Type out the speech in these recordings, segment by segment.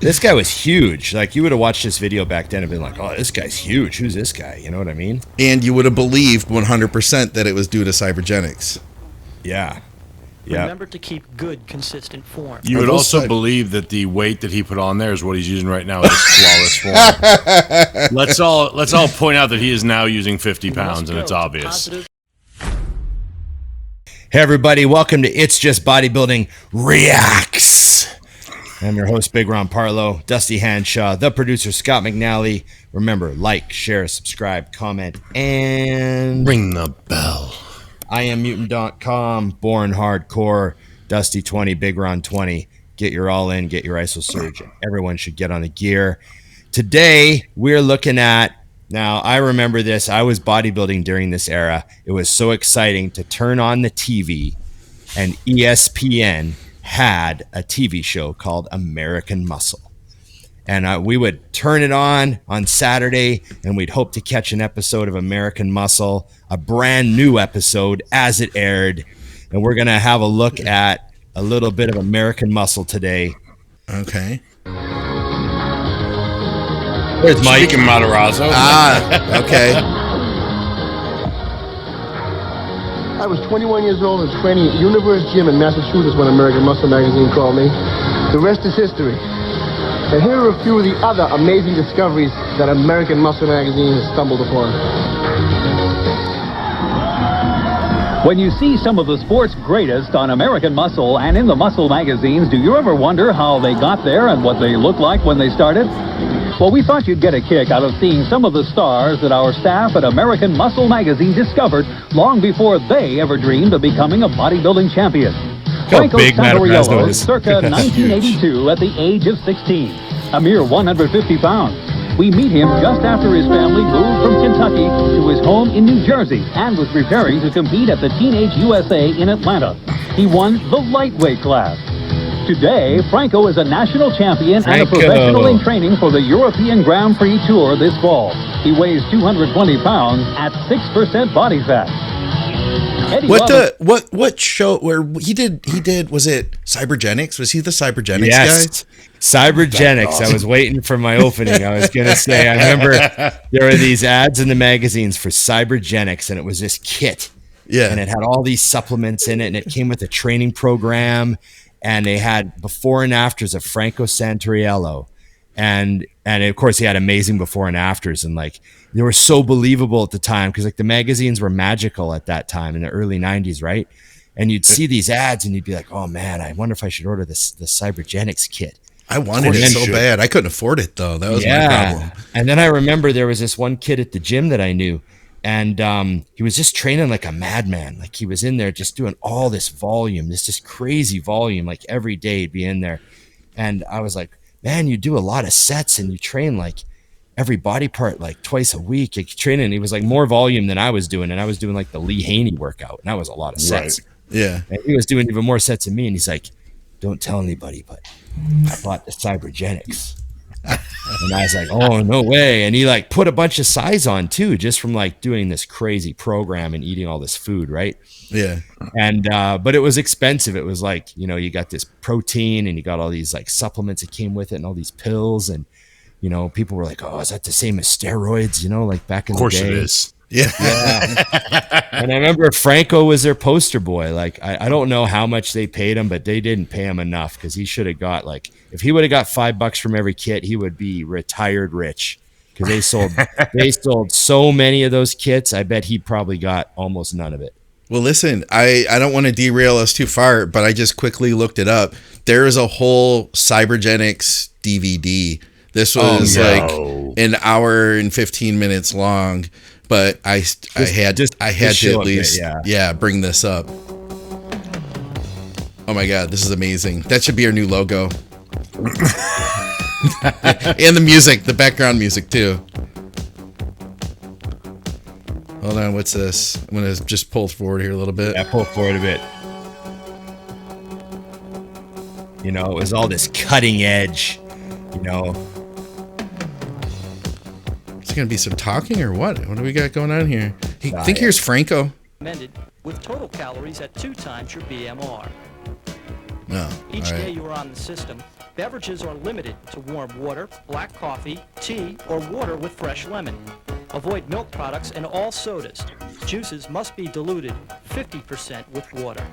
This guy was huge. Like, you would have watched this video back then and been like, oh, this guy's huge. Who's this guy? You know what I mean? And you would have believed 100% that it was due to Cybergenics. Yeah. Yeah. Remember to keep good, consistent form. You would also believe that the weight that he put on there is what he's using right now is flawless form. Let's all point out that he is now using 50 pounds, and it's obvious. Hey, everybody. Welcome to It's Just Bodybuilding Reacts. I'm your host, Big Ron Partlow, Dusty Hanshaw, the producer, Scott McNally. Remember, like, share, subscribe, comment, and ring the bell. I am MUTANT.com, born hardcore, Dusty 20, Big Ron 20. Get your all in, get your ISO surge. Everyone should get on the gear. Today, we're looking at, now I remember this, I was bodybuilding during this era. It was so exciting to turn on the TV, and ESPN had a TV show called American Muscle. And we would turn it on Saturday, and we'd hope to catch an episode of American Muscle, a brand new episode as it aired. And we're going to have a look at a little bit of American Muscle today. Okay. Where's Mike? Speaking Matarazzo. Okay. I was 21 years old and training at Universe Gym in Massachusetts when American Muscle magazine called me. The rest is history. And here are a few of the other amazing discoveries that American Muscle magazine has stumbled upon. When you see some of the sport's greatest on American Muscle and in the Muscle magazines, do you ever wonder how they got there and what they looked like when they started? Well, we thought you'd get a kick out of seeing some of the stars that our staff at American Muscle magazine discovered long before they ever dreamed of becoming a bodybuilding champion. Franco Santorello, circa 1982 at the age of 16, a mere 150 pounds. We meet him just after his family moved from Kentucky to his home in New Jersey and was preparing to compete at the Teenage USA in Atlanta. He won the lightweight class. Today, Franco is a national champion and a professional in training for the European Grand Prix Tour this fall. He weighs 220 pounds at 6% body fat. What show where he did was it Cybergenics? Was he the Cybergenics guy? Cybergenics. Awesome. I was waiting for my opening. I was gonna say, I remember there were these ads in the magazines for Cybergenics, and it was this kit. Yeah. And it had all these supplements in it, and it came with a training program, and they had before and afters of Franco Santorello. And of course he had amazing before and afters, and like they were so believable at the time because like the magazines were magical at that time in the early 90s, right? And you'd see these ads and you'd be like, oh man, I wonder if I should order the Cybergenics kit. I wanted it so bad. I couldn't afford it though. That was my problem. And then I remember there was this one kid at the gym that I knew, and he was just training like a madman. Like he was in there just doing all this volume, this crazy volume, like every day he'd be in there. And I was like, man, you do a lot of sets and you train like every body part like twice a week. You train, and he was like more volume than I was doing, and I was doing like the Lee Haney workout, and that was a lot of sets. Right. Yeah. And he was doing even more sets than me, and he's like, don't tell anybody, but I bought the Cybergenics. And I was like, oh, no way. And he like put a bunch of size on too, just from like doing this crazy program and eating all this food, right? Yeah. And but it was expensive. It was like, you know, you got this protein and you got all these like supplements that came with it and all these pills, and you know, people were like, oh, is that the same as steroids? You know, like back in the day. Of course it is. Yeah. And I remember Franco was their poster boy. Like, I don't know how much they paid him, but they didn't pay him enough because he should have got like, if he would have got $5 from every kit, he would be retired rich because they sold so many of those kits. I bet he probably got almost none of it. Well, listen, I don't want to derail us too far, but I just quickly looked it up. There is a whole Cybergenics DVD. This was like an hour and 15 minutes long. But I had to at least bring this up. Oh my God, this is amazing. That should be our new logo. And the music, the background music too. Hold on, what's this? I'm gonna just pull forward here a little bit. Yeah, pull forward a bit. You know, it was all this cutting edge, you know. Is there gonna be some talking or what? What do we got going on here? I think here's Franco. With total calories at 2 times your BMR. No. Each All day right. you are on the system, beverages are limited to warm water, black coffee, tea, or water with fresh lemon. Avoid milk products and all sodas. Juices must be diluted 50% with water.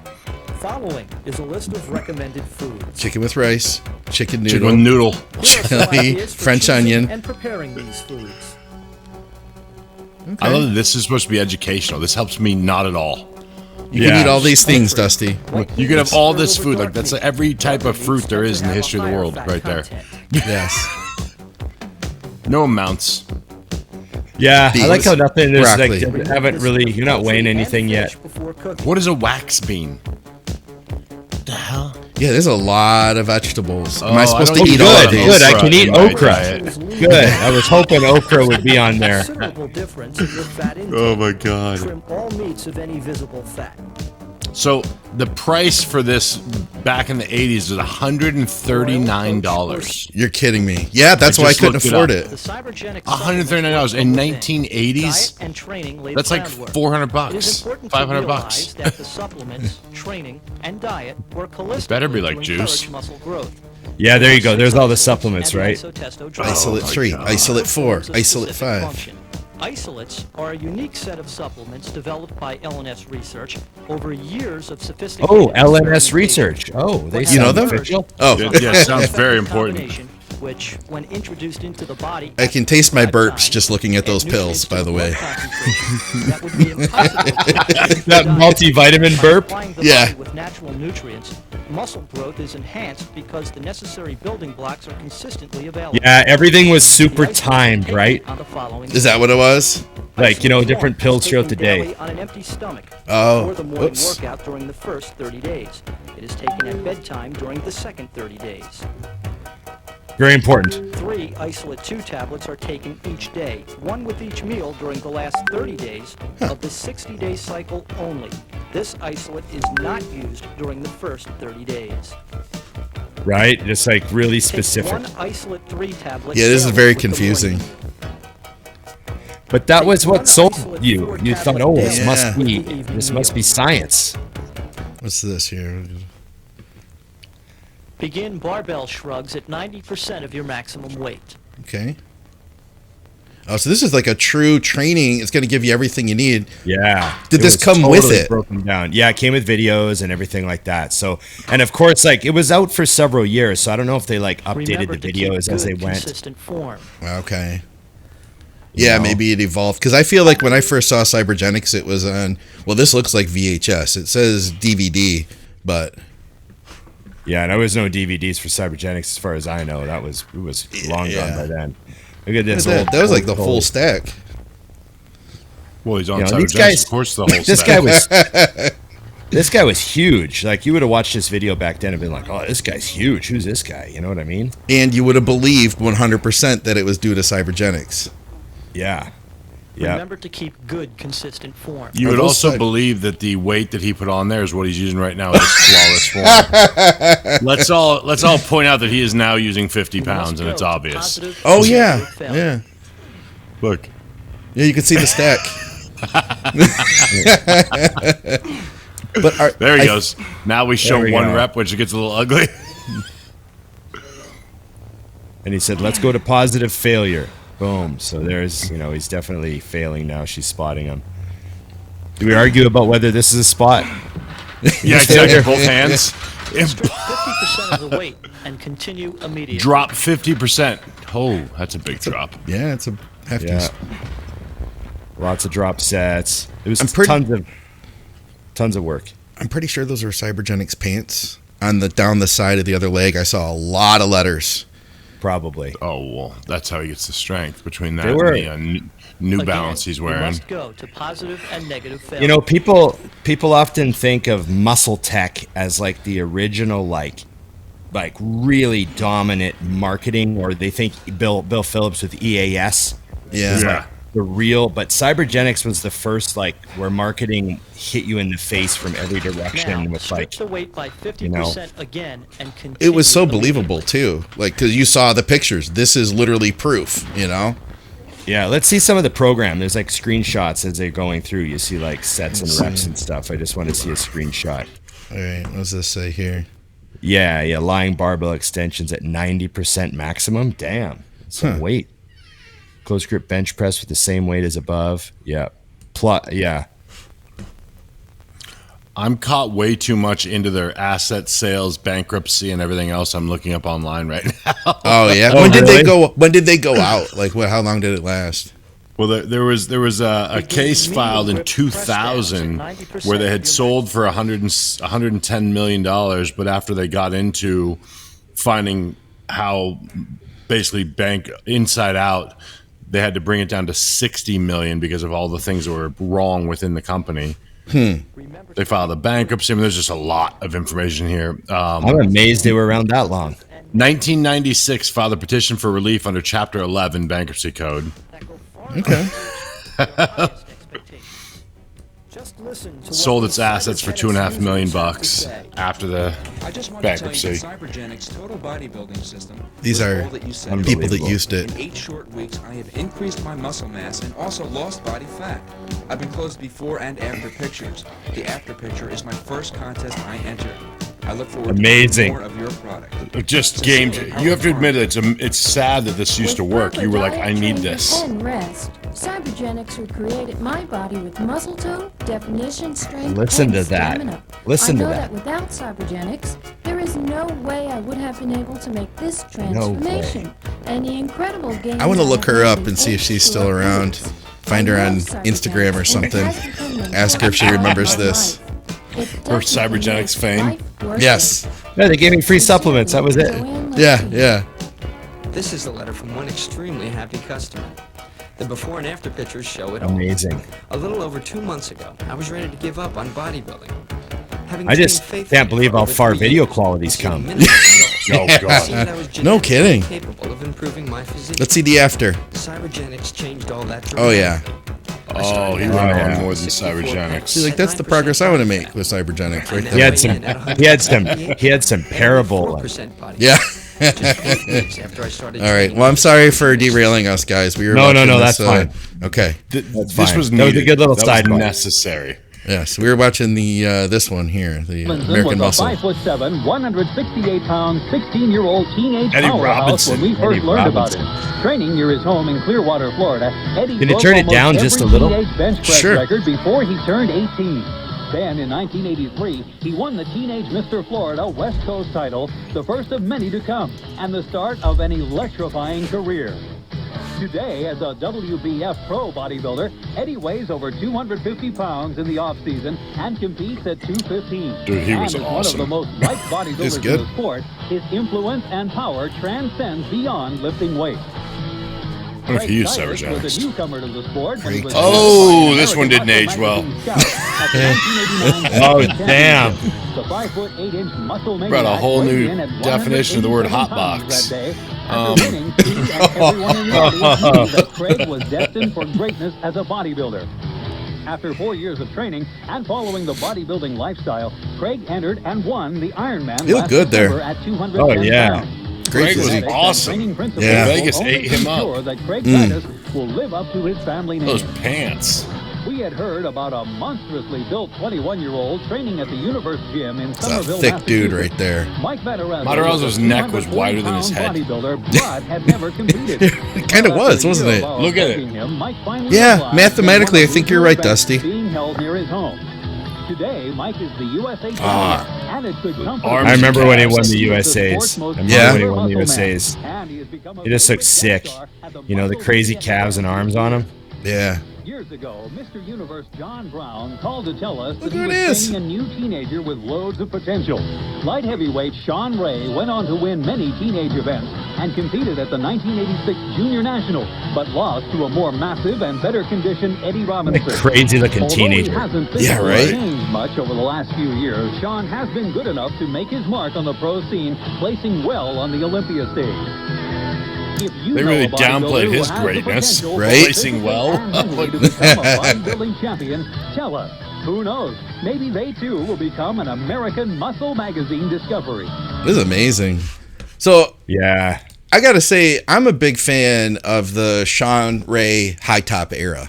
Following is a list of recommended foods. Chicken with rice, chicken noodle, Chicken with noodle. Here are some chili, ideas for French choosing onion. and preparing these foods. I love that this is supposed to be educational. This helps me not at all. You can eat all these things, Dusty. You can have all this food. Like that's every type of fruit there is in the history of the world, right there. Yes. No amounts. Yeah, I like how nothing is broccoli. like haven't really. You're not weighing anything yet. What is a wax bean? What the hell? Yeah, there's a lot of vegetables. Am I I supposed don't to eat eat all of Good, these? good. I can eat in my okra. diet. Good. I was hoping okra would be on there. Considerable difference in your fat intake. Oh my god. Trim all meats of any visible fat. So the price for this back in the 80s was $139. You're kidding me. Yeah, that's I why I just couldn't looked it afford up. it. The Cybergenics $139 in Diet 1980s. and training laid That's like groundwork. $400, It is important $500 to realize bucks. that the supplements, training, and diet work holistically better be like to juice. encourage muscle growth. Yeah, there you go. There's all the supplements, And right? isotestosterone. Isolate 3, Isolate 4, Performs a Isolate specific 5. function. Isolates are a unique set of supplements developed by LNS Research over years of sophisticated Oh, LNS experimentation. research. Oh, they You know sound them? official. Oh, Yeah, sounds very important. Combination, which, when introduced into the body, I can taste my at burps times, just looking at those add pills, nutrients by to the blood way. concentration that would be impossible to achieve That by multivitamin burp. supplying the Yeah. body with natural nutrients. Muscle growth is enhanced because the necessary building blocks are consistently available. Yeah, everything was super The isolates are timed, taken right? on the following Is that what it was? Like, you know, Isolate different one pills is throughout the taken day. daily on an empty stomach Oh, before the morning whoops. workout during the first 30 days. It is taken at bedtime during the second 30 days. Very important. 3 Isolate 2 tablets are taken each day, one with each meal during the last 30 days of the 60-day cycle only. This isolate is not used during the first 30 days. Right? Just like really Take specific. one Isolate 3 tablet Yeah, this is daily very with the morning confusing. But that was Take what one sold isolate you. 4 You thought, tablet oh, daily this must Yeah. be with the evening this must meal. be science. What's this here? Begin barbell shrugs at 90% of your maximum weight. Okay. Oh, so this is like a true training. It's going to give you everything you need. Yeah. Did It this was come with totally it? Broken down. Yeah, it came with videos and everything like that. So, and of course, like it was out for several years. So I don't know if they like updated Remember the to keep videos as they good, went. consistent form. Okay. Yeah, know? maybe it evolved. Because I feel like when I first saw Cybergenics, it was on, well, this looks like VHS. It says DVD, but Yeah, and there was no DVDs for Cybergenics as far as I know. It was long Yeah. gone by then. Look at this. that, old- that was like the old- full stack. Well, he's on You know, Cybergenics, these guys- of course. The whole This stack. guy was. This guy was huge. Like you would have watched this video back then and been like, "Oh, this guy's huge. Who's this guy?" You know what I mean? And you would have believed 100% that it was due to Cybergenics. Yeah. Yeah. Remember to keep good, consistent form. You Are would those also side- believe that the weight that he put on there is what he's using right now in his flawless form. Let's all point out that he is now using 50 You must pounds, and go it's to obvious. positive Oh, and yeah. negative failure. Yeah. Look, Yeah, you can see the stack. But there he goes. Now we show There we one go. rep, which gets a little ugly. And he said, "Let's go to positive failure." Boom. So there's, he's definitely failing now. She's spotting him. Do we argue about whether this is a spot? Yeah, exactly. Both hands. Strip 50% of the weight and continue immediately. Drop 50%. Oh, that's a big drop. yeah, it's a hefty. Yeah. Lots of drop sets. It was I'm pretty- tons of work. I'm pretty sure those are Cybergenics pants. On the down the side of the other leg, I saw a lot of letters. Probably. Oh, well, that's how he gets the strength between that They were- and the New Again, Balance he's you wearing. must go to positive and negative failure. People often think of Muscle Tech as like the original like really dominant marketing, or they think Bill Phillips with EAS Yeah. is like the real, but Cybergenics was the first like where marketing hit you in the face from every direction Now, with strip like the weight by 50% again and continue. It was so immediately. believable too. Like, because you saw the pictures. This is literally proof, Yeah, let's see some of the program. There's like screenshots as they're going through. You see like sets and reps and stuff. I just want to see a screenshot. All right, what does this say here? Yeah. Lying barbell extensions at 90% maximum. Damn. Some weight. Close grip bench press with the same weight as above. Yeah. Yeah. I'm caught way too much into their asset sales, bankruptcy, and everything else I'm looking up online right now. Oh yeah. When did they go? When did they go out? Like, how long did it last? Well, there was a case filed in 2000 where they had sold for $110 million, but after they got into finding how basically bank inside out, they had to bring it down to 60 million because of all the things that were wrong within the company. They filed a bankruptcy. I mean, there's just a lot of information here. I'm amazed they were around that long. 1996 filed a petition for relief under Chapter 11 Bankruptcy Code. Okay. Sold its assets for $2.5 million after the bankruptcy. Cybergenics total bodybuilding system. These are people that used it. In 8 short weeks, I have increased my muscle mass and also lost body fat. I've enclosed before and after pictures. The after picture is my first contest I entered. I look forward to more of your product. Just games. You have to admit it's sad that this used to work. You were like, I need this. And rest. Cybergenics recreated my body with muscle tone, definition, strength, Listen and to that. stamina. Listen I to know that. that without Cybergenics, there is no way I would have been able to make this transformation. And the incredible gains I want to look her up in and see if she's still short around. weeks. Find her I on love Cybergenics, Instagram or and it something. has become the Ask her if she best remembers part of my this. life. It Her definitely Cybergenics makes fame? life worth Yes. it. Yeah, they gave me free supplements. That was it. Yeah. This is a letter from one extremely happy customer. The before and after pictures show it all. Amazing. A little over 2 months ago, I was ready to give up on bodybuilding. Having I just trained faithfully can't believe for how over far 3 video years, quality's achieving come. minimal results, Oh, it God. seemed I was No genetically kidding. capable of improving my physique. Let's see the after. Cybergenics changed all that. Oh yeah. Oh, he went on more than Cybergenics. See, like that's the progress I want to make with Cybergenics right He there. had some parabola. Yeah. All right. Well, I'm sorry for derailing us, guys. We were No, watching that's this, fine. Okay. This fine. was That was a needed. good little That was sidebar. necessary. Yes, we were watching the this one here, the American was a Muscle. 5'7", 168-pound, 16-year-old teenage Eddie powerhouse Robinson. when we first Eddie learned Robinson. about him. Training near his home in Clearwater, Florida, Eddie Can you broke turn it almost down every just a little? teenage bench press Sure. record before he turned 18. Then, in 1983, he won the Teenage Mr. Florida West Coast title, the first of many to come, and the start of an electrifying career. Today, as a WBF pro bodybuilder, Eddie weighs over 250 pounds in the off-season and competes at 215. Dude, he and was as awesome. one of the most liked bodybuilders He's in good. the sport, his influence and power transcends beyond lifting weights. What if he used Craig Titus was Cybergenics? a newcomer to the sport when he was Oh, selected by this one American didn't Muscle age well. Magazine Scout at the 1989 Oh, Championship. damn. The 5'8" muscle Brought a maniac whole weighed new in at definition of the word 187 hot pounds box. that day after winning two, and everyone in the audience knew that Craig was destined for greatness as a bodybuilder. After 4 years of training and following the bodybuilding lifestyle, Craig entered and won the Ironman You look last good there. September at 210 Oh, yeah. pounds. Great Craig was physique. awesome. Yeah. Vegas ate him up. Sure that Craig Titus will live up to his family name. Those pants. We had heard about a monstrously built 21-year-old training at the Universe Gym in It's a Somerville, thick dude Massachusetts. right there. Mike Matarazzo Matarazzo's neck was wider than his head. bodybuilder, but had never competed. It kind of was, wasn't it? Look at it. Yeah, mathematically, I think you're right, Dusty. Being held near his home. Today, Mike is the USA champion, and it could come for Arms I remember when he won the He is the USAs. sport's most I remember Yeah. when he won the muscle man, USAs. and he has become a He just looked favorite sick. guest star at the You know, the Muscle crazy Get calves and arms on him. Yeah. Years ago, Mr. Universe John Brown called to tell us Look that he who was it is. training a new teenager with loads of potential. Light heavyweight Shawn Ray went on to win many teenage events and competed at the 1986 Junior National, but lost to a more massive and better conditioned Eddie Robinson. Like crazy looking Although teenager. He hasn't Yeah, physically right? changed much over the last few years, Shawn has been good enough to make his mark on the pro scene, placing well on the Olympia stage. If you They know really a bodybuilder downplayed who his has the greatness, potential right? Placing well. and mentally to become a bodybuilding champion, tell us. Who knows? Maybe they too will become an American Muscle Magazine discovery. This is amazing. So Yeah. I gotta say, I'm a big fan of the Shawn Ray high top era.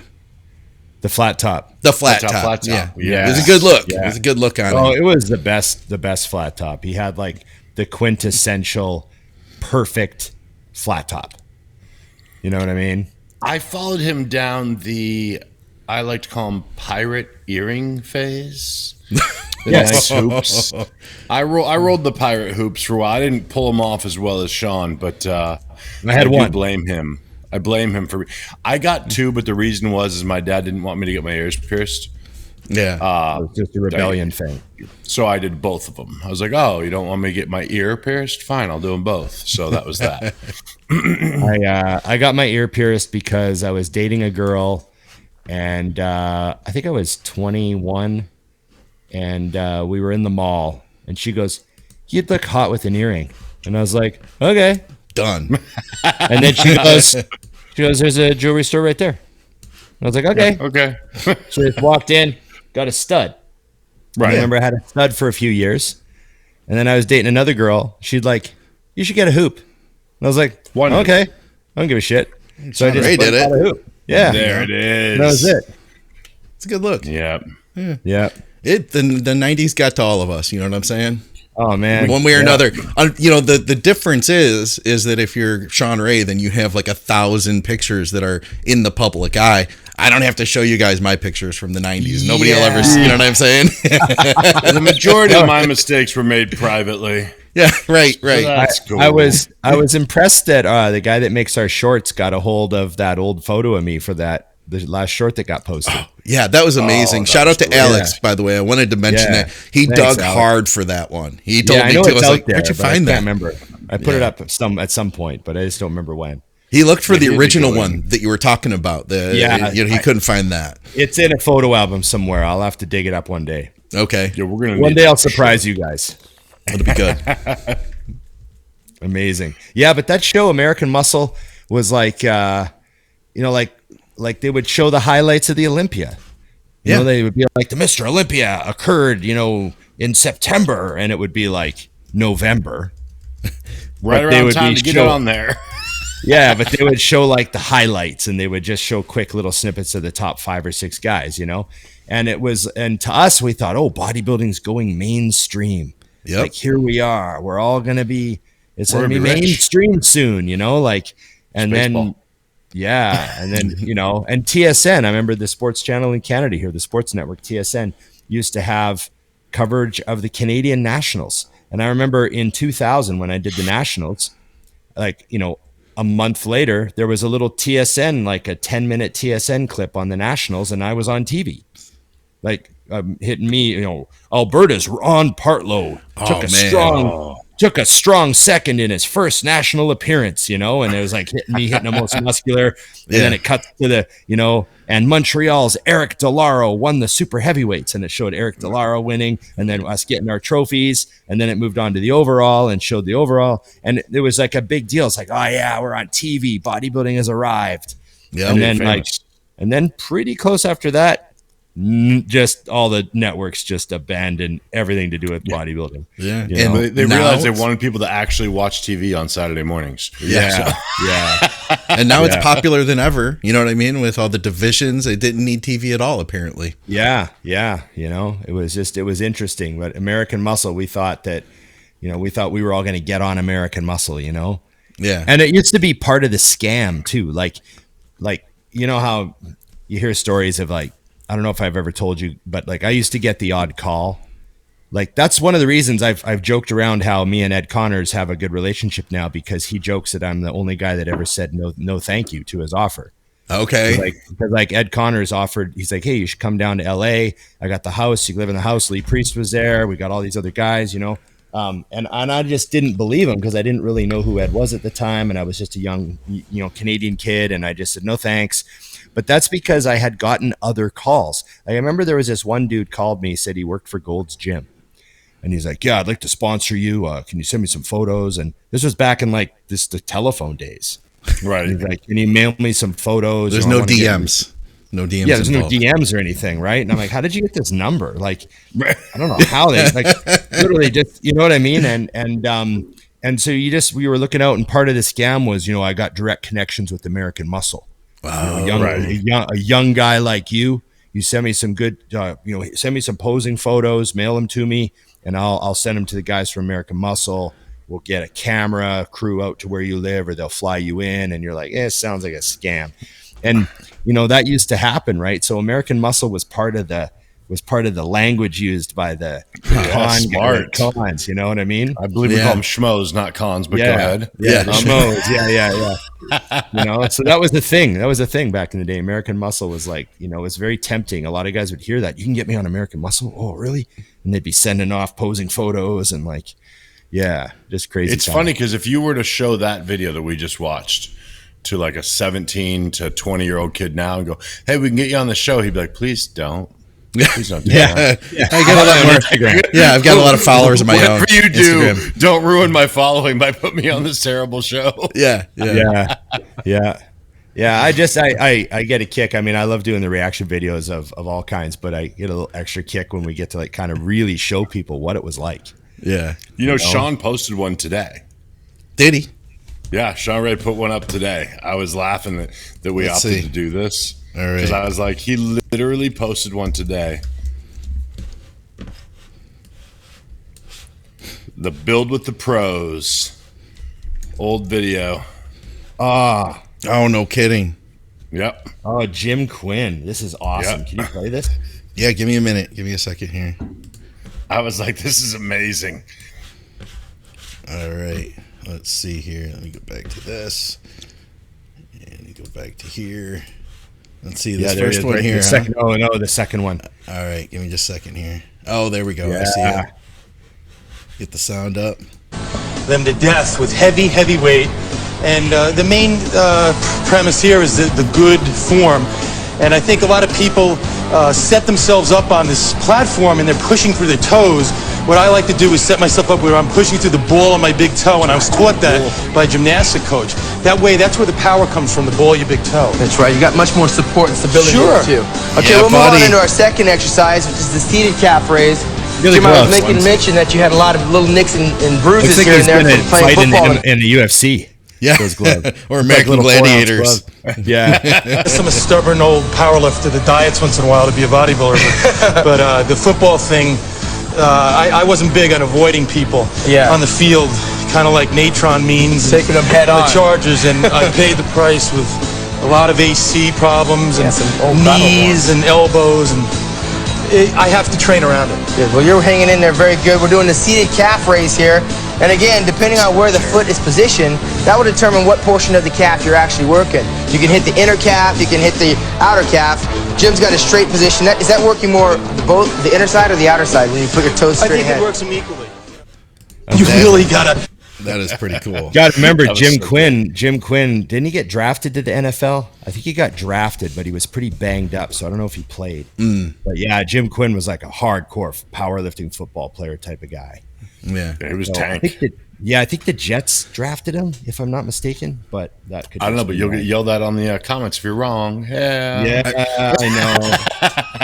The flat top. The flat top. flat top. Yeah. Yeah. It was a good look. Yeah. It was a good look on Oh, it. it was the best flat top. He had like the quintessential perfect flat top. You know what I mean? I followed him down the, I like to call them pirate earring phase. Yes. Nice hoops. I rolled the pirate hoops for a while. I didn't pull them off as well as Shawn, but I had one. Blame him. I blame him for. I got two, but the reason was my dad didn't want me to get my ears pierced. Yeah, it was just a rebellion thing. So I did both of them. I was like, "Oh, you don't want me to get my ear pierced? Fine, I'll do them both." So that was that. I got my ear pierced because I was dating a girl, and I think I was 21, and we were in the mall, and she goes, "You'd look hot with an earring," and I was like, "Okay, done." And then she goes, "There's a jewelry store right there." And I was like, "Okay, yeah, okay." So I just walked in, got a stud. Right. I remember I had a stud for a few years, and then I was dating another girl. She'd like, "You should get a hoop." And I was like, "Okay, I don't give a shit." So I just Ray did it. A hoop. Yeah, there it is. That was it. It's a good look. Yeah. Yeah. The 90s got to all of us. You know what I'm saying? Oh man, one way or another. You know, the difference is that if you're Shawn Ray, then you have like 1,000 pictures that are in the public eye. I don't have to show you guys my pictures from the 90s. Nobody will ever see. You know what I'm saying? The majority of my mistakes were made privately. Yeah, right. That's cool. I was impressed that the guy that makes our shorts got a hold of that old photo of me for the last short that got posted. Oh, yeah, that was amazing. Shout out to Alex, by the way. I wanted to mention that he dug hard for that one. He told me too. I was like, "Where'd you find that?" I can't remember. I put it up at some point, but I just don't remember when. He looked for the original one that you were talking about. He couldn't find that. It's in a photo album somewhere. I'll have to dig it up one day. Okay. Yeah, we're gonna one day I'll surprise you guys. It'll be good. Amazing. Yeah, but that show, American Muscle, was like, like they would show the highlights of the Olympia. You know, they would be like, the Mr. Olympia occurred, in September, and it would be like November. Right around time to get on there. Yeah, but they would show like the highlights, and they would just show quick little snippets of the top 5 or 6 guys, And to us, we thought, oh, bodybuilding's going mainstream. Yep. Like, here we are. We're all going to be, it's going to be mainstream soon, and then, and then, and TSN, I remember the sports channel in Canada here, the sports network, TSN, used to have coverage of the Canadian Nationals. And I remember in 2000, when I did the Nationals, a month later, there was a little TSN, like a 10-minute TSN clip on the Nationals, and I was on TV. Like, hitting me, Alberta's Ron Partlow took a strong second in his first national appearance, and it was like hitting the most muscular. And then it cuts to the, and Montreal's Eric Delaro won the super heavyweights, and it showed Eric Delaro winning, and then us getting our trophies, and then it moved on to the overall and showed the overall, and it was like a big deal. It's like, oh yeah, we're on TV, bodybuilding has arrived. Yeah, and then pretty close after that, just all the networks just abandoned everything to do with bodybuilding. Yeah, and they realized they wanted people to actually watch TV on Saturday mornings. Yeah. And now it's popular than ever. You know what I mean? With all the divisions, they didn't need TV at all, apparently. Yeah. It was interesting. But American Muscle, we thought that, we were all going to get on American Muscle. Yeah, and it used to be part of the scam too. Like how you hear stories of like, I don't know if I've ever told you, but like I used to get the odd call. Like that's one of the reasons I've joked around how me and Ed Connors have a good relationship now, because he jokes that I'm the only guy that ever said no thank you to his offer. Okay. Because Ed Connors offered, he's like, hey, you should come down to LA. I got the house. You can live in the house. Lee Priest was there. We got all these other guys, and I just didn't believe him because I didn't really know who Ed was at the time, and I was just a young, Canadian kid, and I just said no thanks. But that's because I had gotten other calls. I remember there was this one dude called me, said he worked for Gold's Gym. And he's like, yeah, I'd like to sponsor you. Can you send me some photos? And this was back in the telephone days. Right. And he's like, can you mail me some photos? There's no DMs. No DMs. Yeah, there's involved. No DMs or anything, right? And I'm like, how did you get this number? Like, I don't know how they literally just, you know what I mean? And so we were looking out, and part of the scam was, I got direct connections with American Muscle. Wow. A young guy like you send me some good, send me some posing photos, mail them to me, and I'll send them to the guys from American Muscle. will get a camera crew out to where you live, or they'll fly you in, and you're like, it sounds like a scam. And that used to happen, right? So American Muscle was part of the language used by the cons. You know what I mean? I believe we call them schmoes, not cons. But go ahead. Yeah, the schmoes. Yeah. So that was the thing. That was the thing back in the day. American Muscle was like, it was very tempting. A lot of guys would hear that. You can get me on American Muscle. Oh, really? And they'd be sending off posing photos and like, just crazy. It's funny because if you were to show that video that we just watched to like a 17 to 20-year-old kid now and go, hey, we can get you on the show, he'd be like, please don't. Please don't do that. I get a lot more Instagram. Yeah, I've got a lot of followers of my own. Whatever you do, Instagram. Don't ruin my following by putting me on this terrible show. Yeah. I get a kick. I mean, I love doing the reaction videos of all kinds, but I get a little extra kick when we get to like kind of really show people what it was like. Yeah. Sean posted one today. Did he? Yeah, Shawn Ray put one up today. I was laughing that we opted to do this. All right. Because I was like, he literally posted one today. The Build with the Pros. Old video. Oh, no kidding. Yep. Oh, Jim Quinn. This is awesome. Yep. Can you play this? Yeah, give me a minute. Give me a second here. I was like, this is amazing. All right. Let's see here. Let me go back to this. And go back to here. Let's see this first one here. The second, oh, no, the second one. All right. Give me just a second here. Oh, there we go. I see it. Get the sound up. Them to death with heavy weight. And the main premise here is the good form. And I think a lot of people set themselves up on this platform and they're pushing through their toes. What I like to do is set myself up where I'm pushing through the ball on my big toe, and I was taught that by a gymnastic coach. That way, that's where the power comes from, the ball of your big toe. That's right. You got much more support and stability Sure. too. Okay, we'll move on into our second exercise, which is the seated calf raise. Really Jim, I was making mention that you had a lot of little nicks and bruises here and there from playing football. In the UFC. Yeah, those gloves. Or American Gladiators. Yeah. I'm a stubborn old powerlifter that diets once in a while to be a bodybuilder. But the football thing, I wasn't big on avoiding people on the field, kind of like Natron means. Taking them head on. The Chargers, and I paid the price with a lot of AC problems and knees and elbows, and I have to train around it. Good. Well, you're hanging in there very good. We're doing the seated calf raise here. And again, depending on where the foot is positioned, that will determine what portion of the calf you're actually working. You can hit the inner calf, you can hit the outer calf. Jim's got a straight position. Is that working more both the inner side or the outer side when you put your toes straight ahead? I think it works them equally. You really gotta. That is pretty cool. Got to remember Jim Quinn. Jim Quinn, didn't he get drafted to the NFL? I think he got drafted, but he was pretty banged up, so I don't know if he played. But yeah, Jim Quinn was like a hardcore powerlifting football player type of guy. Yeah, he was tank. I think the Jets drafted him, if I'm not mistaken. But that could. I don't know, but you'll get yelled at on the comments if you're wrong. Yeah, I know.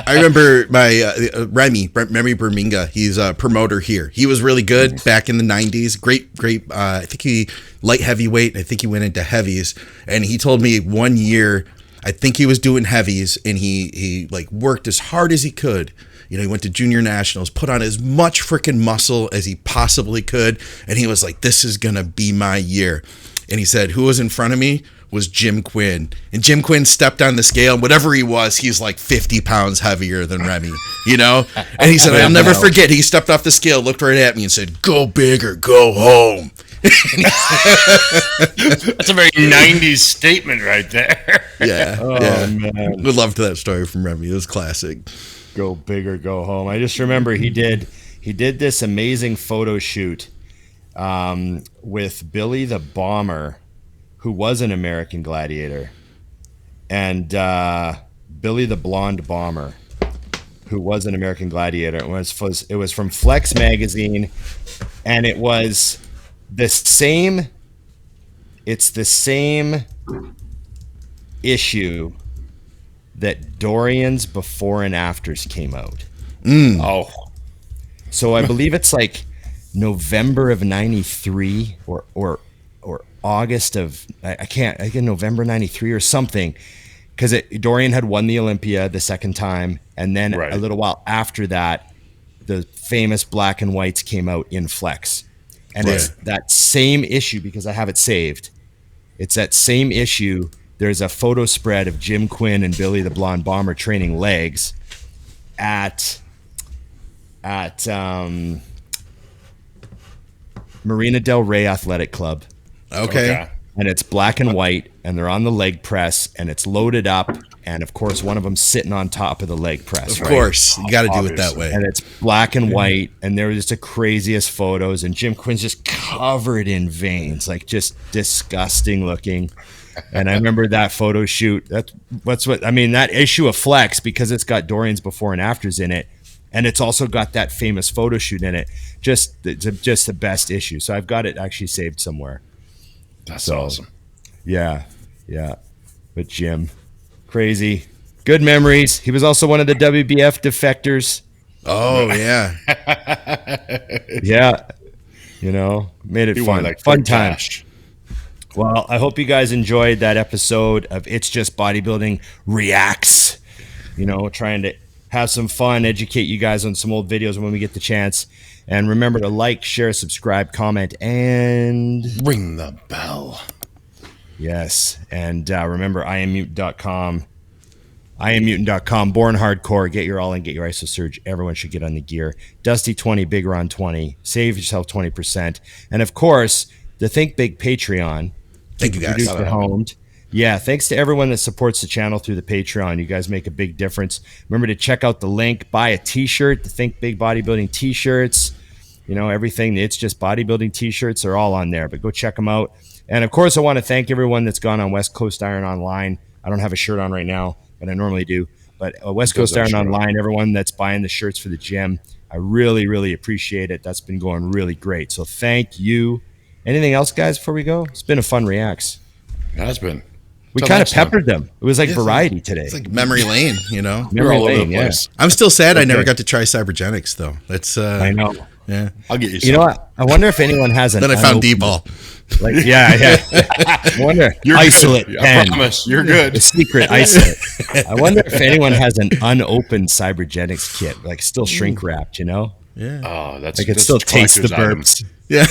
I remember my Remi Berminga. He's a promoter here. He was really good back in the 90s. Great. I think he light heavyweight. I think he went into heavies, and he told me one year, I think he was doing heavies, and he like worked as hard as he could. He went to junior nationals, put on as much freaking muscle as he possibly could. And he was like, this is going to be my year. And he said, who was in front of me was Jim Quinn. And Jim Quinn stepped on the scale. Whatever he was, he's like 50 pounds heavier than Remi, And he said, I'll never forget. He stepped off the scale, looked right at me and said, go big or go home. That's a very 90s statement right there. Yeah. Man. We loved that story from Remi. It was classic. Go big or go home. I just remember he did this amazing photo shoot with Billy the Bomber, who was an American Gladiator, and Billy the Blonde Bomber, who was an American Gladiator. It was from Flex magazine, and it was the same. It's the same issue that Dorian's before and afters came out. Oh, so I believe it's like November of '93 or August of I think November '93 or something, because Dorian had won the Olympia the second time, and then a little while after that, the famous black and whites came out in Flex. And it's that same issue because I have it saved. It's that same issue. There's a photo spread of Jim Quinn and Billy the Blonde Bomber training legs at Marina Del Rey Athletic Club. Okay. And it's black and white, and they're on the leg press, and it's loaded up, and of course one of them's sitting on top of the leg press. Of course, you got to do it that way. And it's black and white, and they're just the craziest photos, and Jim Quinn's just covered in veins, like just disgusting looking. And I remember that photo shoot. That issue of Flex, because it's got Dorian's before and afters in it, and it's also got that famous photo shoot in it. Just the best issue. So I've got it actually saved somewhere. That's awesome. Yeah. But Jim, crazy. Good memories. He was also one of the WBF defectors. Oh, yeah. Yeah. Made it fun. Fun time. Well, I hope you guys enjoyed that episode of It's Just Bodybuilding Reacts. Trying to have some fun, educate you guys on some old videos when we get the chance. And remember to like, share, subscribe, comment, and ring the bell. Yes. And remember, IamMutant.com. IamMutant.com. Born Hardcore. Get your all in. Get your ISO surge. Everyone should get on the gear. Dusty 20, Big Ron 20. Save yourself 20%. And of course, the Think Big Patreon. Thank you guys. Yeah, thanks to everyone that supports the channel through the Patreon. You guys make a big difference. Remember to check out the link. Buy a t-shirt, the Think Big Bodybuilding t-shirts. Everything. It's Just Bodybuilding t-shirts are all on there, but go check them out. And of course, I want to thank everyone that's gone on West Coast Iron Online. I don't have a shirt on right now, but I normally do. But West Coast Iron Online, everyone that's buying the shirts for the gym, I really, really appreciate it. That's been going really great. So thank you. Anything else, guys, before we go? It's been a fun Reacts. It has been. We kind of peppered them. It was like variety today. It's like memory lane, Memory lane, yeah. I'm still sad I never got to try Cybergenics, though. That's I know. Yeah, I'll get you some. You know what? I wonder if anyone has an. Then I found D-ball. Like, I wonder. You're isolate good. pen. I promise. You're good. The secret isolate. I wonder if anyone has an unopened Cybergenics kit, like still shrink wrapped. Yeah. Oh, that's like it still tastes the burps. Yeah.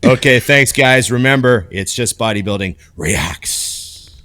Okay, thanks, guys. Remember, it's just bodybuilding reacts.